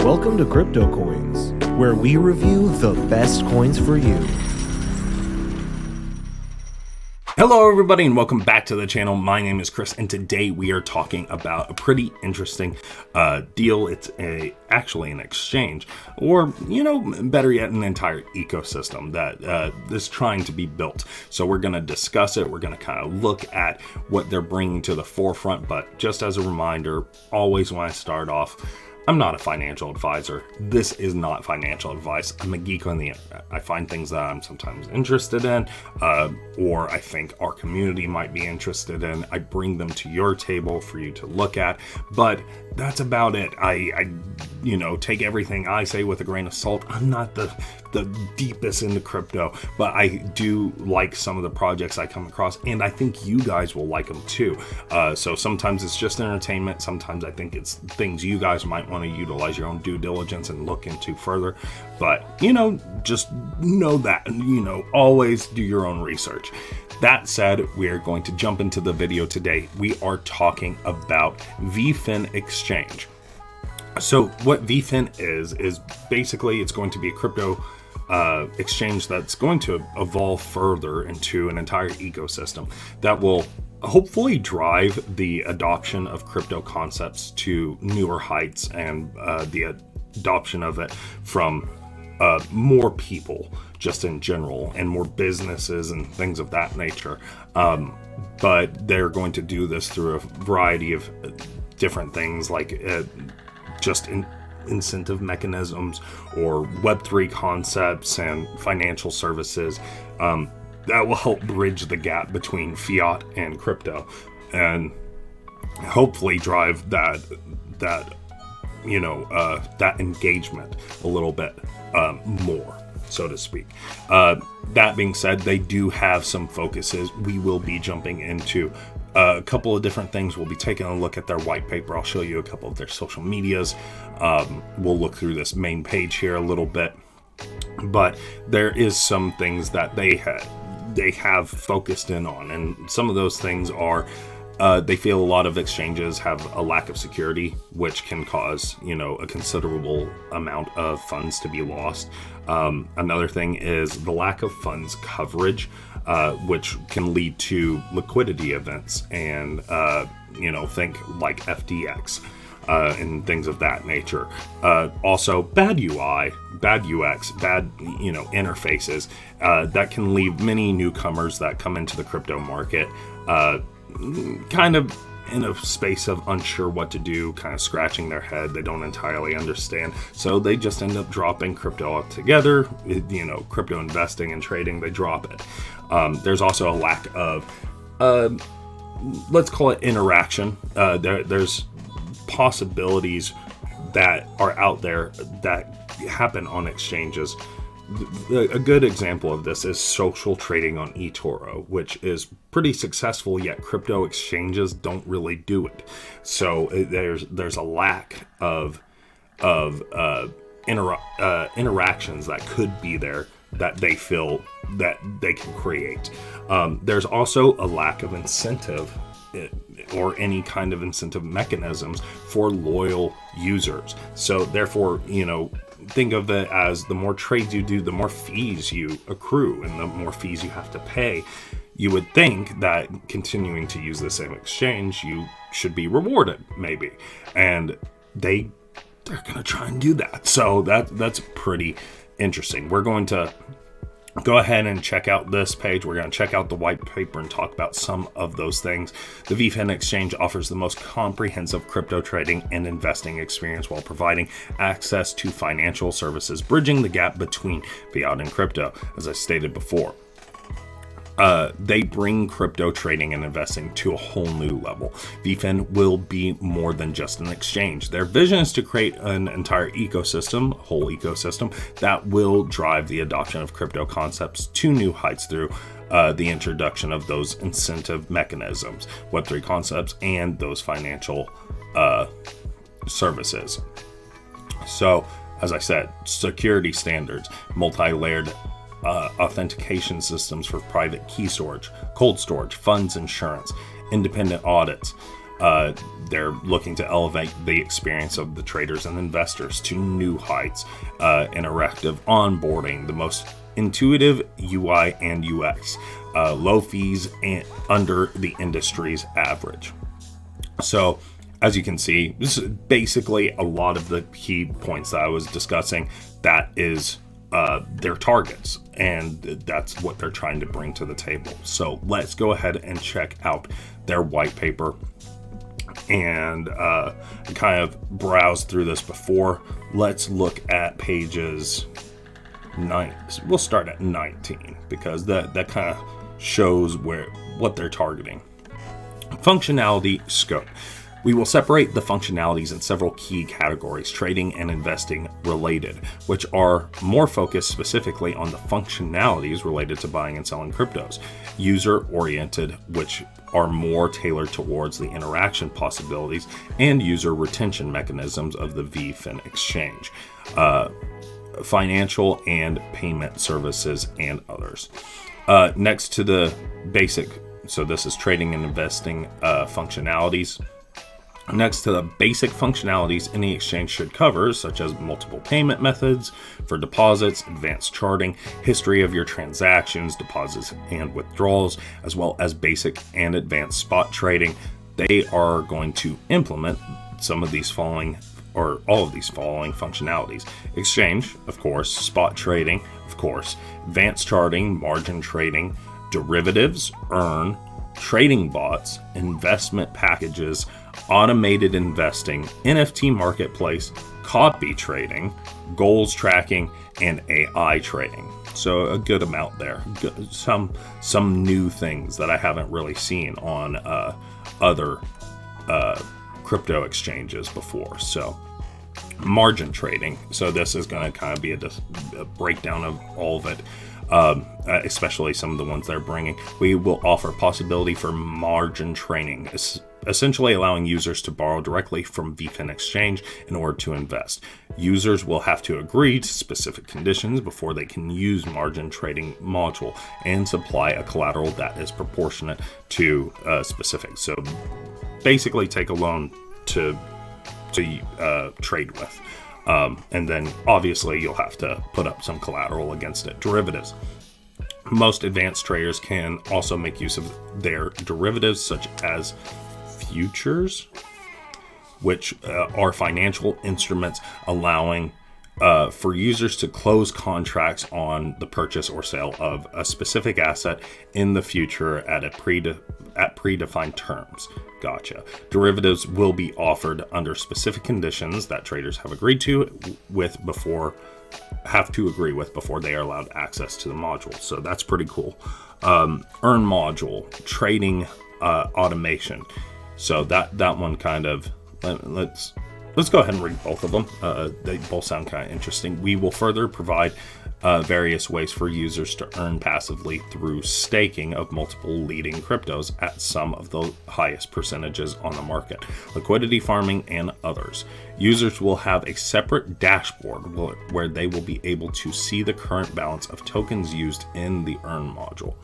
Welcome to CryptoCoins, where we review the best coins for you. Hello everybody and welcome back to the channel. My name is Chris and today we are talking about a pretty interesting deal. It's actually an exchange, or better yet, an entire ecosystem that is trying to be built. So we're going to discuss it. We're going to kind of look at what they're bringing to the forefront. But just as a reminder, always when I start off, I'm not a financial advisor. This is not financial advice. I'm a geek on the internet. I find things that I'm sometimes interested in, or I think our community might be interested in. I bring them to your table for you to look at, but that's about it. I take everything I say with a grain of salt. I'm not the deepest into crypto, but I do like some of the projects I come across, and I think you guys will like them too. So sometimes it's just entertainment. Sometimes I think it's things you guys might want to utilize your own due diligence and look into further. But, just know that, always do your own research. That said, we are going to jump into the video today. We are talking about VFIN Exchange. So what VFIN is basically it's going to be a crypto exchange that's going to evolve further into an entire ecosystem that will hopefully drive the adoption of crypto concepts to newer heights and the adoption of it from more people just in general and more businesses and things of that nature. But they're going to do this through a variety of different things like incentive mechanisms or Web3 concepts and financial services that will help bridge the gap between fiat and crypto and hopefully drive that engagement a little bit more, so to speak. That being said, they do have some focuses. We will be jumping into a couple of different things. We'll be taking a look at their white paper. I'll show you a couple of their social medias. We'll look through this main page here a little bit, but there is some things that they have focused in on, and some of those things are they feel a lot of exchanges have a lack of security, which can cause a considerable amount of funds to be lost. Another thing is the lack of funds coverage, which can lead to liquidity events and think like FTX and things of that nature. Also bad UI, bad UX, bad interfaces that can leave many newcomers that come into the crypto market kind of in a space of unsure what to do, kind of scratching their head. They don't entirely understand, so they just end up dropping crypto altogether. Crypto investing and trading, they drop it. There's also a lack of let's call it interaction. There's possibilities that are out there that happen on exchanges. A good example of this is social trading on eToro, which is pretty successful, yet crypto exchanges don't really do it. So there's a lack of interactions that could be there that they feel that they can create. There's also a lack of incentive or any kind of incentive mechanisms for loyal users. So therefore, think of it as the more trades you do, the more fees you accrue and the more fees you have to pay. You would think that continuing to use the same exchange, you should be rewarded, maybe. And they're going to try and do that. So that's pretty interesting. We're going to go ahead and check out this page. We're going to check out the white paper and talk about some of those things. The VFIN Exchange offers the most comprehensive crypto trading and investing experience while providing access to financial services, bridging the gap between fiat and crypto, as I stated before. They bring crypto trading and investing to a whole new level. VFIN will be more than just an exchange. Their vision is to create an entire ecosystem, whole ecosystem, that will drive the adoption of crypto concepts to new heights through the introduction of those incentive mechanisms, Web3 concepts, and those financial services. So, as I said, security standards, multi-layered authentication systems for private key storage, cold storage, funds insurance, independent audits, They're looking to elevate the experience of the traders and investors to new heights. Interactive onboarding, the most intuitive UI and UX, low fees and under the industry's average. So as you can see, this is basically a lot of the key points that I was discussing. That is their targets, and that's what they're trying to bring to the table. So let's go ahead and check out their white paper and kind of browse through this before. Let's look at pages 9. We'll start at 19 because that kind of shows what they're targeting. Functionality scope. We will separate the functionalities in several key categories, trading and investing related, which are more focused specifically on the functionalities related to buying and selling cryptos, user-oriented, which are more tailored towards the interaction possibilities and user retention mechanisms of the VFIN Exchange, financial and payment services, and others. Next to the basic, so this is trading and investing functionalities. Next to the basic functionalities any exchange should cover, such as multiple payment methods for deposits, advanced charting, history of your transactions, deposits and withdrawals, as well as basic and advanced spot trading. They are going to implement some of these following, or all of these following functionalities. Exchange, of course, spot trading, of course, advanced charting, margin trading, derivatives, earn, trading bots, investment packages, automated investing, NFT marketplace, copy trading, goals tracking, and AI trading. So a good amount there. Some new things that I haven't really seen on other crypto exchanges before. So margin trading. So this is going to kind of be a breakdown of all of it. Especially some of the ones they're bringing. We will offer possibility for margin trading, essentially allowing users to borrow directly from VFIN Exchange in order to invest. Users will have to agree to specific conditions before they can use margin trading module and supply a collateral that is proportionate to specific. So basically take a loan to trade with. And then obviously you'll have to put up some collateral against it. Derivatives. Most advanced traders can also make use of their derivatives, such as futures, which are financial instruments allowing for users to close contracts on the purchase or sale of a specific asset in the future at predefined terms. Gotcha. Derivatives will be offered under specific conditions that traders have agreed to before they are allowed access to the module. So that's pretty cool. Earn module, trading automation. So that one kind of, let's go ahead and read both of them. They both sound kind of interesting. We will further provide various ways for users to earn passively through staking of multiple leading cryptos at some of the highest percentages on the market, liquidity farming, and others. Users will have a separate dashboard where they will be able to see the current balance of tokens used in the earn module,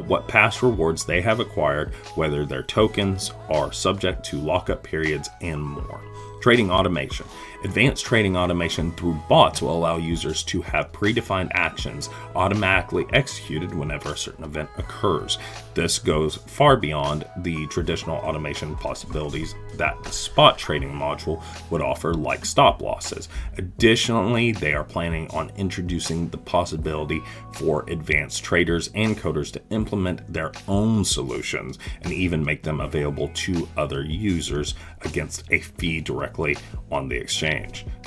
what past rewards they have acquired, whether their tokens are subject to lockup periods, and more. Trading automation. Advanced trading automation through bots will allow users to have predefined actions automatically executed whenever a certain event occurs. This goes far beyond the traditional automation possibilities that the spot trading module would offer, like stop losses. Additionally, they are planning on introducing the possibility for advanced traders and coders to implement their own solutions and even make them available to other users against a fee directly on the exchange.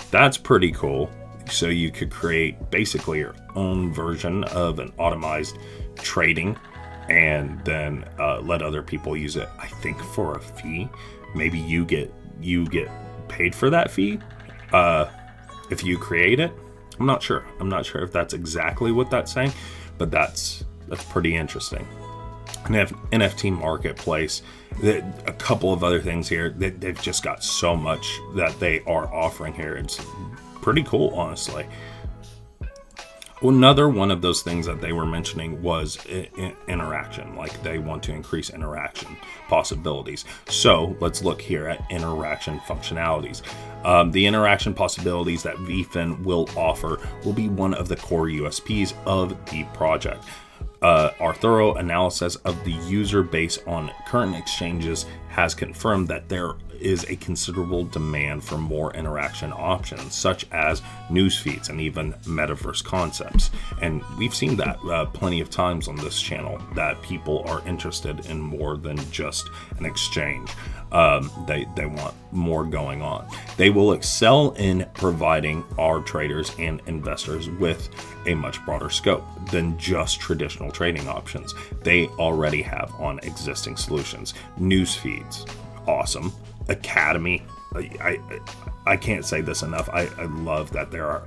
That's pretty cool. So you could create basically your own version of an automized trading and then let other people use it, I think, for a fee. Maybe you get paid for that fee if you create it. I'm not sure if that's exactly what that's saying, but that's pretty interesting. And NFT marketplace, a couple of other things here. They've just got so much that they are offering here. It's pretty cool, honestly. Another one of those things that they were mentioning was interaction, like they want to increase interaction possibilities. So let's look here at interaction functionalities. The interaction possibilities that VFIN will offer will be one of the core USPs of the project. Our thorough analysis of the user base on current exchanges has confirmed that there is a considerable demand for more interaction options, such as news feeds and even metaverse concepts. And we've seen that plenty of times on this channel, that people are interested in more than just an exchange. They want more going on. They will excel in providing our traders and investors with a much broader scope than just traditional trading options they already have on existing solutions. News feeds, awesome. Academy, I can't say this enough. I love that there are,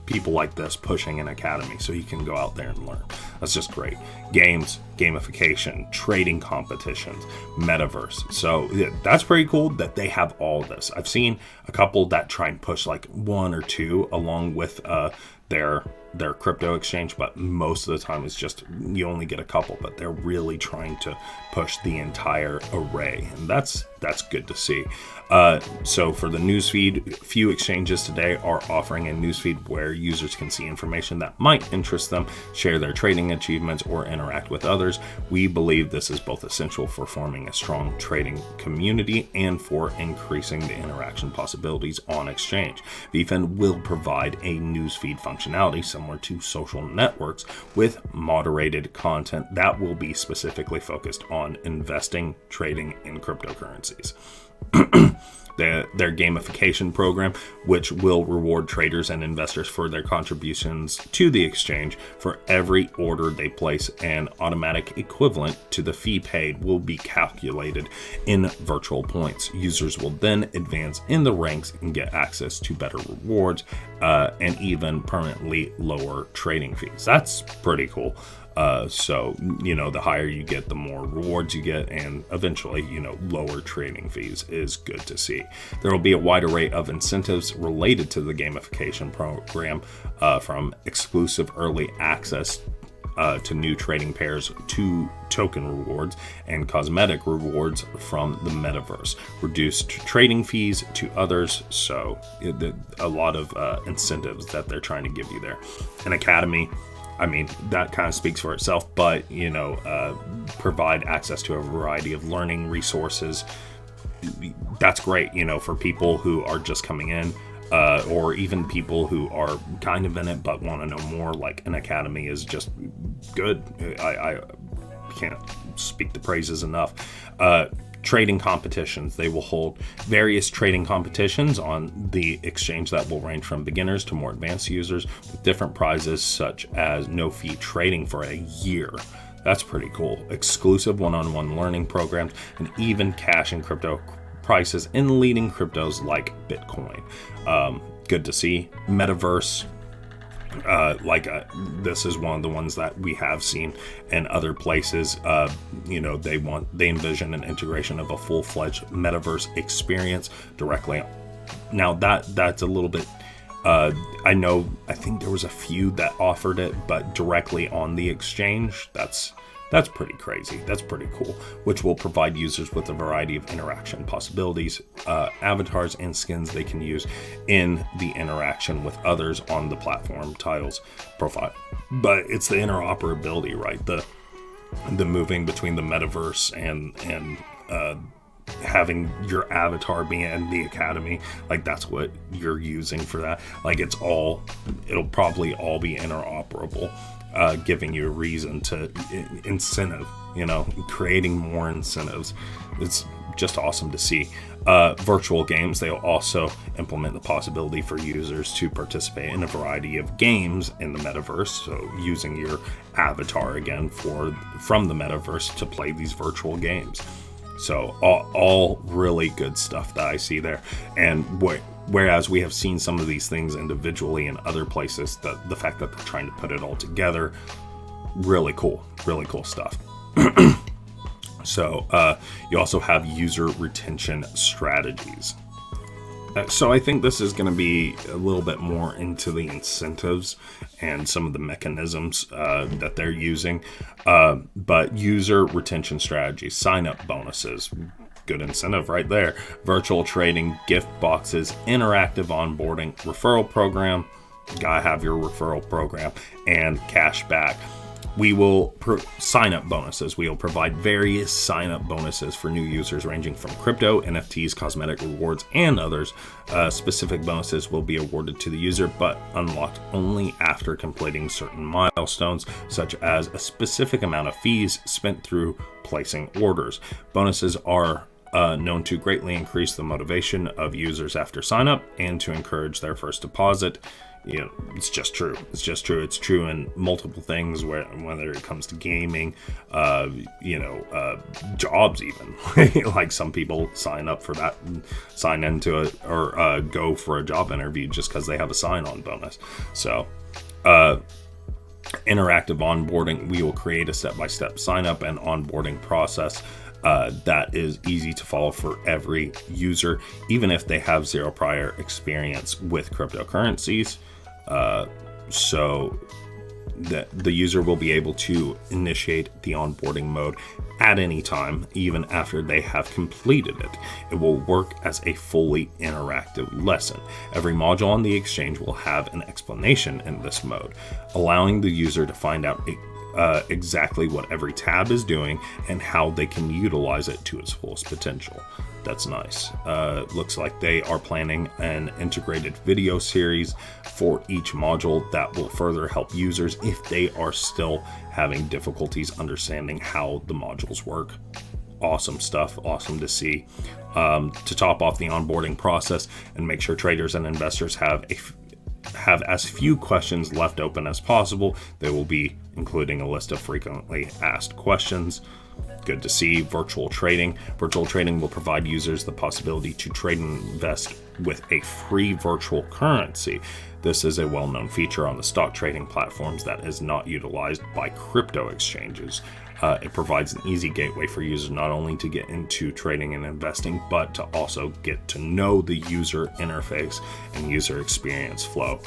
people like this pushing an academy so you can go out there and learn. That's just great. Games, gamification, trading competitions, metaverse. So yeah, that's pretty cool that they have all of this. I've seen a couple that try and push like one or two along with their crypto exchange, but most of the time it's just you only get a couple, but they're really trying to push the entire array, and that's good to see. So for the newsfeed, few exchanges today are offering a newsfeed where users can see information that might interest them, share their trading achievements, or interact with others. We believe this is both essential for forming a strong trading community and for increasing the interaction possibilities on exchange. VFIN will provide a newsfeed functionality similar to social networks with moderated content that will be specifically focused on investing, trading, and cryptocurrencies. Their gamification program, which will reward traders and investors for their contributions to the exchange. For every order they place, an automatic equivalent to the fee paid will be calculated in virtual points. Users will then advance in the ranks and get access to better rewards and even permanently lower trading fees. That's pretty cool. So, the higher you get, the more rewards you get, and eventually, lower trading fees is good to see. There will be a wide array of incentives related to the gamification program, from exclusive early access to new trading pairs to token rewards and cosmetic rewards from the metaverse, reduced trading fees to others. So a lot of incentives that they're trying to give you there. An academy, that kind of speaks for itself, but, provide access to a variety of learning resources. That's great, for people who are just coming in, or even people who are kind of in it but want to know more. Like an academy is just good. I can't speak the praises enough. Trading competitions. They will hold various trading competitions on the exchange that will range from beginners to more advanced users with different prizes, such as no fee trading for a year. That's pretty cool. Exclusive one-on-one learning programs, and even cash and crypto prices in leading cryptos like Bitcoin. Good to see. Metaverse. This is one of the ones that we have seen in other places. They envision an integration of a full-fledged metaverse experience directly. Now that's a little bit, I think there was a few that offered it, but directly on the exchange, that's pretty crazy. That's pretty cool, which will provide users with a variety of interaction possibilities, avatars, and skins they can use in the interaction with others on the platform tiles profile. But it's the interoperability, right? The moving between the metaverse and having your avatar be in the academy, like that's what you're using for that. Like it'll probably all be interoperable. Giving you a reason to incentive, creating more incentives. It's just awesome to see. Virtual games, they'll also implement the possibility for users to participate in a variety of games in the metaverse. So using your avatar again from the metaverse to play these virtual games. So all really good stuff that I see there. And whereas we have seen some of these things individually in other places, the fact that they're trying to put it all together, really cool stuff. So you also have user retention strategies. So I think this is going to be a little bit more into the incentives and some of the mechanisms that they're using. But user retention strategies, sign-up bonuses, good incentive right there. Virtual trading, gift boxes, interactive onboarding, referral program, gotta have your referral program, and cash back. We will sign-up bonuses. We will provide various sign-up bonuses for new users ranging from crypto, NFTs, cosmetic rewards, and others. Specific bonuses will be awarded to the user, but unlocked only after completing certain milestones, such as a specific amount of fees spent through placing orders. Bonuses are known to greatly increase the motivation of users after sign-up and to encourage their first deposit. You know, it's just true. It's just true. It's true in multiple things, whether it comes to gaming, jobs even. Like some people sign up for that, sign into it, or go for a job interview just because they have a sign-on bonus. So, interactive onboarding, we will create a step-by-step sign-up and onboarding process that is easy to follow for every user, even if they have zero prior experience with cryptocurrencies. So that the user will be able to initiate the onboarding mode at any time, even after they have completed it. It will work as a fully interactive lesson. Every module on the exchange will have an explanation in this mode, allowing the user to find out exactly what every tab is doing and how they can utilize it to its fullest potential. That's nice. Looks like they are planning an integrated video series for each module that will further help users if they are still having difficulties understanding how the modules work. Awesome stuff. Awesome to see. To top off the onboarding process and make sure traders and investors have as few questions left open as possible, they will be including a list of frequently asked questions. Good to see. Virtual trading. Virtual trading will provide users the possibility to trade and invest with a free virtual currency. This is a well-known feature on the stock trading platforms that is not utilized by crypto exchanges. It provides an easy gateway for users not only to get into trading and investing, but to also get to know the user interface and user experience flow.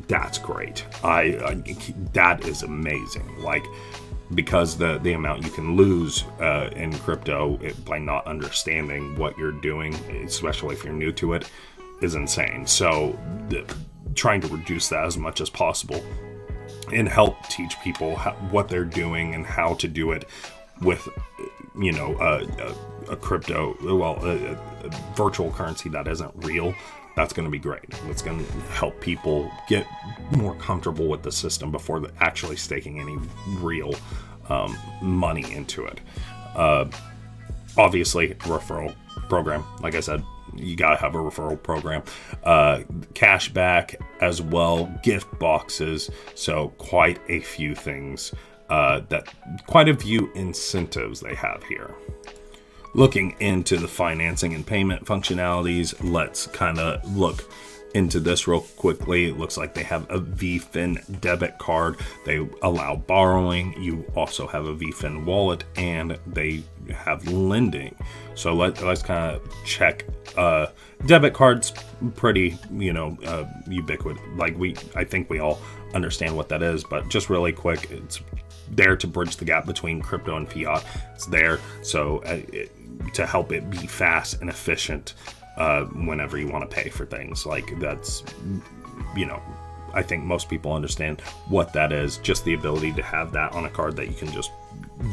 That's great. That is amazing. Like, because the amount you can lose in crypto by not understanding what you're doing, especially if you're new to it, is insane. So trying to reduce that as much as possible and help teach people what they're doing and how to do it with, a crypto, a virtual currency that isn't real. That's going to be great. It's going to help people get more comfortable with the system before actually staking any real money into it. Obviously, referral program. Like I said, you got to have a referral program. Cash back as well, gift boxes. So quite a few things, quite a few incentives they have here. Looking into the financing and payment functionalities, let's kind of look into this real quickly. It looks like they have a VFIN debit card. They allow borrowing. You also have a VFIN wallet, and they have lending. So let's kind of check. Debit cards, pretty ubiquitous. Like I think we all understand what that is, but just really quick, it's there to bridge the gap between crypto and fiat. It's there so to help it be fast and efficient whenever you want to pay for things. Like that's, I think most people understand what that is. Just the ability to have that on a card that you can just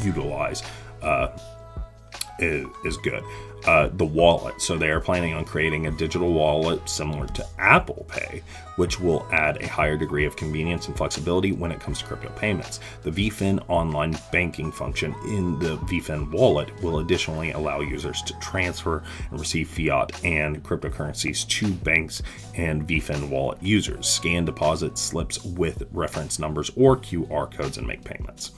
utilize is good. The wallet. So they are planning on creating a digital wallet similar to Apple Pay, which will add a higher degree of convenience and flexibility when it comes to crypto payments. The VFIN online banking function in the VFIN wallet will additionally allow users to transfer and receive fiat and cryptocurrencies to banks and VFIN wallet users, scan deposit slips with reference numbers or QR codes, and make payments.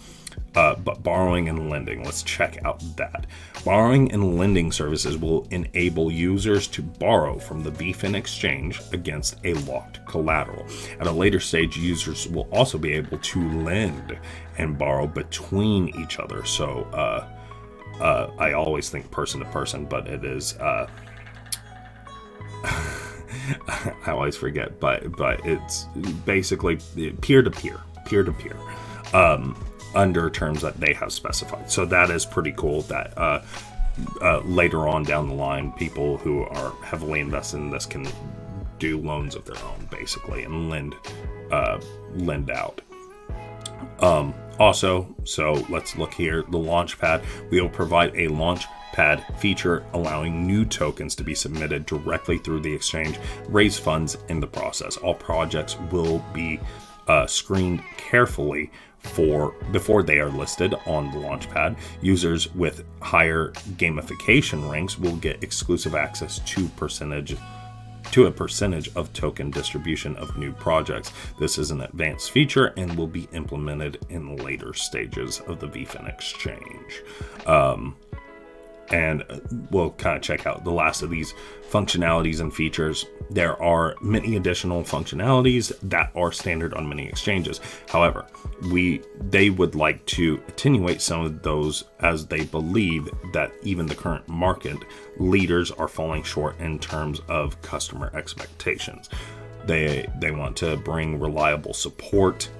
But borrowing and lending, let's check out that. Borrowing and lending services will enable users to borrow from the VFIN Exchange against a locked collateral. At a later stage, users will also be able to lend and borrow between each other. So I always think person to person, but it is I always forget, but it's basically peer-to-peer, under terms that they have specified. So that is pretty cool that later on down the line, people who are heavily invested in this can do loans of their own, basically, and lend out. Also, so let's look here, the Launchpad. We will provide a Launchpad feature allowing new tokens to be submitted directly through the exchange, raise funds in the process. All projects will be screened carefully before they are listed on the Launchpad. Users with higher gamification ranks will get exclusive access to a percentage of token distribution of new projects. This is an advanced feature and will be implemented in later stages of the VFIN Exchange. And we'll kind of check out the last of these functionalities and features. There are many additional functionalities that are standard on many exchanges. However, they would like to attenuate some of those, as they believe that even the current market leaders are falling short in terms of customer expectations. They want to bring reliable support.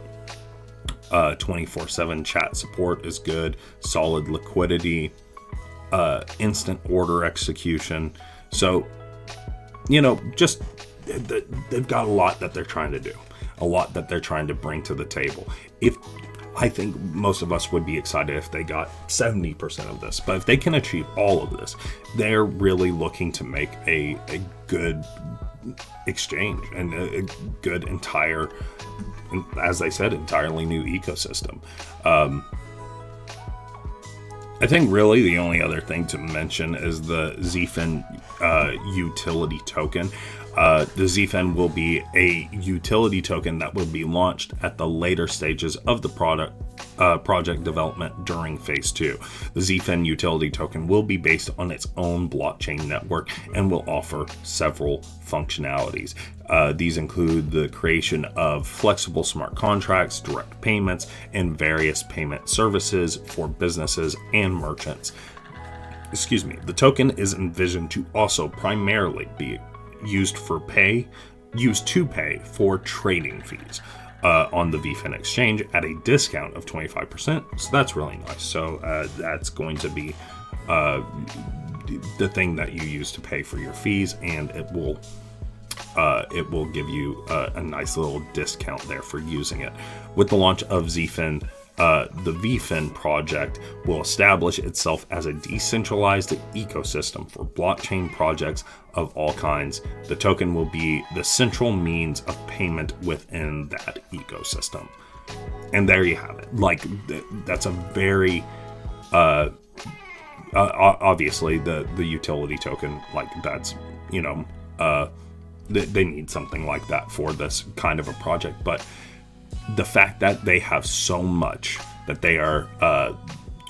24/7 chat support is good. Solid liquidity. Instant order execution. So, just they've got a lot that they're trying to do, a lot that they're trying to bring to the table. I think most of us would be excited if they got 70% of this, but if they can achieve all of this, they're really looking to make a good exchange and a good entire, as I said, entirely new ecosystem. I think really the only other thing to mention is the VFIN Utility Token. The VFIN will be a utility token that will be launched at the later stages of the project development during phase 2. The VFIN Utility Token will be based on its own blockchain network and will offer several functionalities. These include the creation of flexible smart contracts, direct payments, and various payment services for businesses and merchants. The token is envisioned to also primarily be used to pay for trading fees on the VFIN Exchange at a discount of 25%. So that's really nice. So that's going to be the thing that you use to pay for your fees, and it will give you a nice little discount there for using it. With the launch of VFIN, the VFIN project will establish itself as a decentralized ecosystem for blockchain projects of all kinds. The token will be the central means of payment within that ecosystem. And there you have it. Like, that's a very, obviously the utility token, like that's, they need something like that for this kind of a project. But the fact that they have so much that they are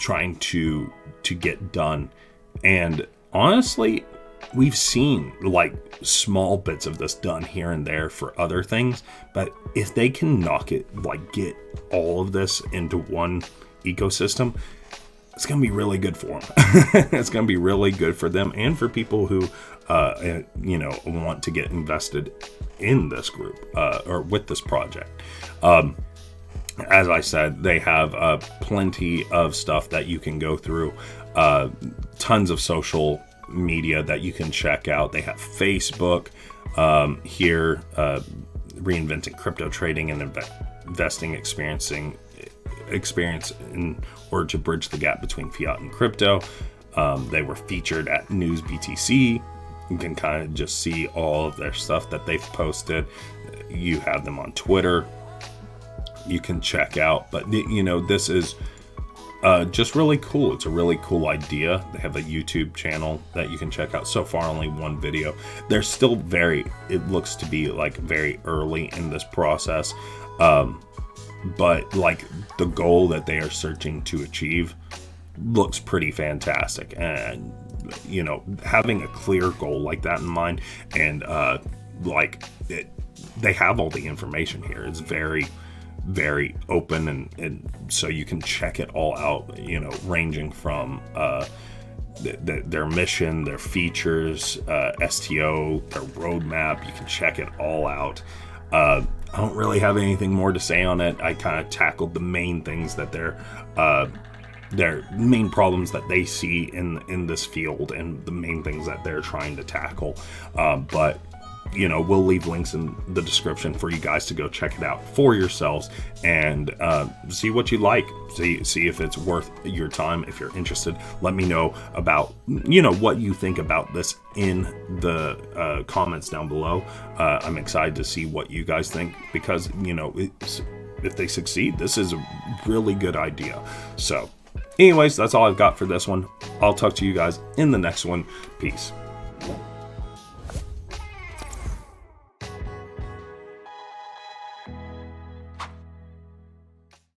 trying to get done, and honestly, we've seen like small bits of this done here and there for other things, but if they can get all of this into one ecosystem, it's going to be really good for them. It's going to be really good for them and for people who, want to get invested in this group or with this project. As I said, they have plenty of stuff that you can go through, tons of social media that you can check out. They have Facebook here, reinventing crypto trading and investing experience in order to bridge the gap between fiat and crypto. They were featured at News BTC. You can kind of just see all of their stuff that they've posted. You have them on Twitter. You can check out, but this is just really cool. It's a really cool idea. They have a YouTube channel that you can check out. So far, only one video. They're still it looks to be like very early in this process. But like the goal that they are searching to achieve looks pretty fantastic. And, having a clear goal like that in mind, and they have all the information here. It's very, very open, and so you can check it all out, ranging from their mission, their features, STO, their roadmap. You can check it all out. I don't really have anything more to say on it. I kind of tackled the main things that their main problems that they see in this field, and the main things that they're trying to tackle. But we'll leave links in the description for you guys to go check it out for yourselves and see what you like. See if it's worth your time. If you're interested, let me know about what you think about this in the comments down below. I'm excited to see what you guys think, because if they succeed, this is a really good idea. So anyways, that's all I've got for this one. I'll talk to you guys in the next one. Peace.